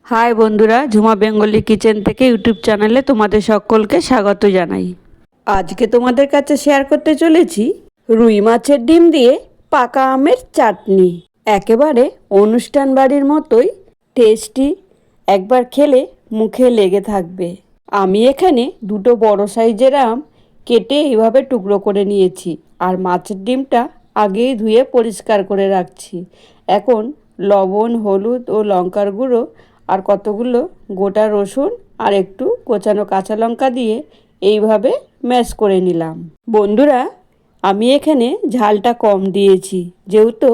High বন্ধুরা, Jhuma Bengali kitchen থেকে YouTube চ্যানেলে তোমাদের সকলকে স্বাগত জানাই। আজকে তোমাদের কাছে শেয়ার করতে চলেছি রুই মাছের ডিম দিয়ে পাকা আমের চাটনি। একেবারে অনুষ্ঠান বাড়ির মতোই টেস্টি, একবার খেলে মুখে লেগে থাকবে। আমি এখানে দুটো বড় সাইজের আম কেটে এইভাবে টুকরো করে নিয়েছি, আর মাছের ডিমটা আগেই ধুয়ে পরিষ্কার করে রাখছি। এখন লবণ, হলুদ ও লঙ্কার গুঁড়ো আর কতগুলো গোটা রসুন আর একটু কোচানো কাঁচা লঙ্কা দিয়ে এইভাবে ম্যাশ করে নিলাম। বন্ধুরা, আমি এখানে ঝালটা কম দিয়েছি, যেহেতু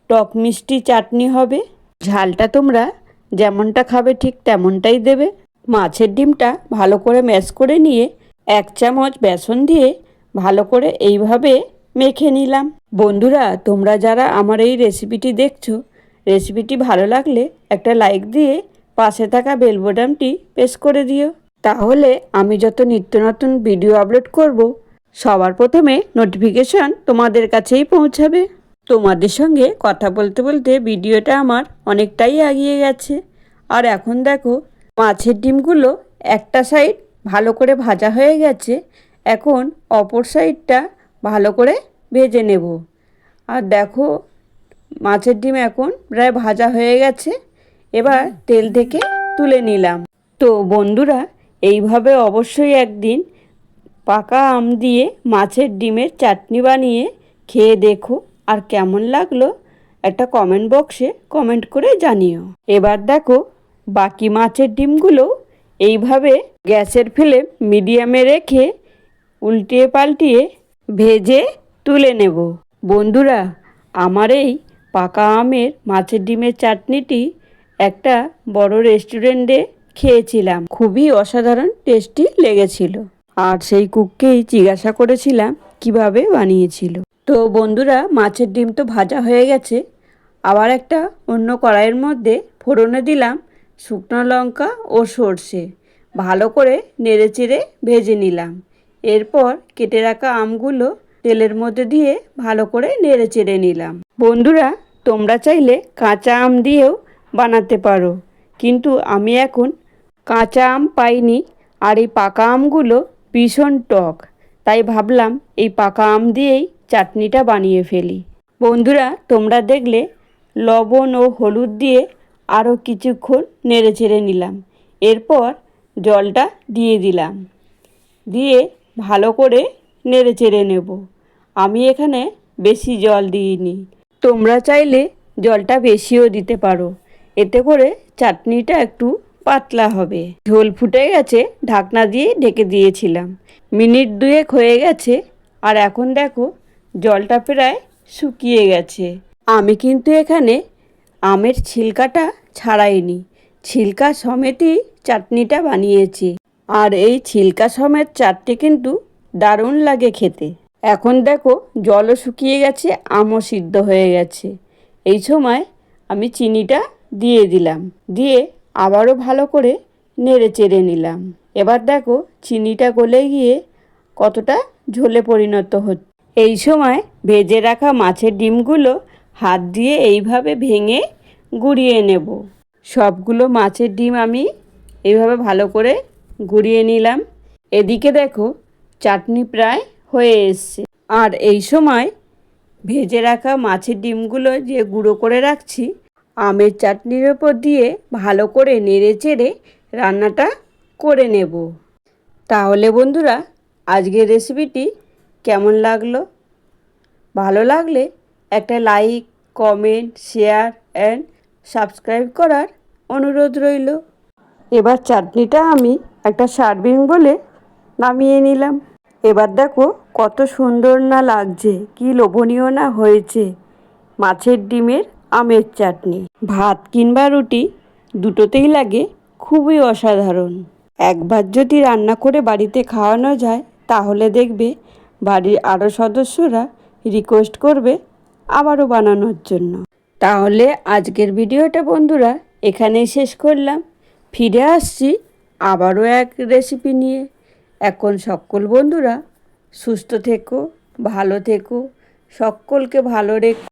টক মিষ্টি চাটনি হবে। ঝালটা তোমরা যেমনটা খাবে ঠিক তেমনটাই দেবে। মাছের ডিমটা ভালো করে ম্যাশ করে নিয়ে 1 চামচ বেসন দিয়ে ভালো করে এইভাবে মেখে নিলাম। বন্ধুরা, তোমরা যারা আমার এই রেসিপিটি দেখছো, রেসিপিটি ভালো লাগলে একটা লাইক দিয়ে পাশে থাকা বেল বাটনটি প্রেস করে দিও। তাহলে আমি যত নিত্য নতুন ভিডিও আপলোড করব, সবার প্রথমে নোটিফিকেশন তোমাদের কাছেই পৌঁছাবে। তোমাদের সঙ্গে কথা বলতে বলতে ভিডিওটা আমার অনেকটাই এগিয়ে গেছে। আর এখন দেখো, মাছের ডিমগুলো একটা সাইড ভালো করে ভাজা হয়ে গেছে। এখন অপর সাইডটা ভালো করে ভেজে নেব। আর দেখো, মাছের ডিম এখন প্রায় ভাজা হয়ে গেছে। এবার তেল থেকে তুলে নিলাম। তো বন্ধুরা, এইভাবে অবশ্যই একদিন পাকা আম দিয়ে মাছের ডিমের চাটনি বানিয়ে খেয়ে দেখো, আর কেমন লাগলো একটা কমেন্ট বক্সে কমেন্ট করে জানিও। এবার দেখো, বাকি মাছের ডিমগুলো এইভাবে গ্যাসের ফ্লেম মিডিয়ামে রেখে উল্টিয়ে পাল্টিয়ে ভেজে তুলে নেব। বন্ধুরা, আমার এই পাকা আমের মাছের ডিমের চাটনিটি একটা বড় রেস্টুরেন্টে খেয়েছিলাম, খুবই অসাধারণ টেস্টি লেগেছিল। আর সেই কুককেই জিজ্ঞাসা করেছিলাম কিভাবে বানিয়েছিল। তো বন্ধুরা, মাছের ডিম তো ভাজা হয়ে গেছে। আবার একটা অন্য কড়াইয়ের মধ্যে ফোড়নে দিলাম শুকনো লঙ্কা ও সর্ষে। ভালো করে নেড়েচেড়ে ভেজে নিলাম। এরপর কেটে রাখা আমগুলো তেলের মধ্যে দিয়ে ভালো করে নেড়েচেড়ে নিলাম। বন্ধুরা, তোমরা চাইলে কাঁচা আম দিয়েও বানাতে পারো, কিন্তু আমি এখন কাঁচা আম পাইনি। আর এই পাকা আমগুলো ভীষণ টক, তাই ভাবলাম এই পাকা আম দিয়েই চাটনিটা বানিয়ে ফেলি। বন্ধুরা, তোমরা দেখলে লবণ ও হলুদ দিয়ে আরও কিছুক্ষণ নেড়েচেড়ে নিলাম। এরপর জলটা দিয়ে দিলাম, দিয়ে ভালো করে নেড়েচেড়ে নেব। আমি এখানে বেশি জল দিইনি, তোমরা চাইলে জলটা বেশিও দিতে পারো, এতে করে চাটনিটা একটু পাতলা হবে। ঝোল ফুটে গেছে, ঢাকনা দিয়ে ঢেকে দিয়েছিলাম। মিনিট 2 হয়ে গেছে, আর এখন দেখো জলটা প্রায় শুকিয়ে গেছে। আমি কিন্তু এখানে আমের ছিলকাটা ছাড়াইনি, ছিলকা সমেতই চাটনিটা বানিয়েছি। আর এই ছিলকা সমেত চাটনি কিন্তু দারুণ লাগে খেতে। এখন দেখো জলও শুকিয়ে গেছে, আমও সিদ্ধ হয়ে গেছে। এই সময় আমি চিনিটা দিয়ে দিলাম, দিয়ে আবারও ভালো করে নেড়ে চেড়ে নিলাম। এবার দেখো চিনিটা গলে গিয়ে কতটা ঝোলে পরিণত হচ্ছে। এই সময় ভেজে রাখা মাছের ডিমগুলো হাত দিয়ে এইভাবে ভেঙে গুঁড়িয়ে নেব। সবগুলো মাছের ডিম আমি এইভাবে ভালো করে গুঁড়িয়ে নিলাম। এদিকে দেখো চাটনি প্রায় হয়ে এসছে। আর এই সময় ভেজে রাখা মাছের ডিমগুলো যে গুঁড়ো করে রাখছি, আমের চাটনির ওপর দিয়ে ভালো করে নেড়ে চেড়ে রান্নাটা করে নেব। তাহলে বন্ধুরা, আজকের রেসিপিটি কেমন লাগলো? ভালো লাগলে একটা like, comment, share and subscribe করার অনুরোধ রইল। এবার চাটনিটা আমি একটা সার্ভিং বলে নামিয়ে নিলাম। এবার দেখো কত সুন্দর না লাগছে, কি লোভনীয় না হয়েছে মাছের ডিমের আমের চাটনি। ভাত কিংবা রুটি দুটোতেই লাগে খুবই অসাধারণ। একবার যদি রান্না করে বাড়িতে খাওয়ানো যায়, তাহলে দেখবে বাড়ির আরও সদস্যরা রিকোয়েস্ট করবে আবারও বানানোর জন্য। তাহলে আজকের ভিডিওটা বন্ধুরা এখানেই শেষ করলাম। ফিরে আসছি আবারও এক রেসিপি নিয়ে। এখন সকল বন্ধুরা সুস্থ থেকো, ভালো থেকো, সকলকে ভালো রেখো।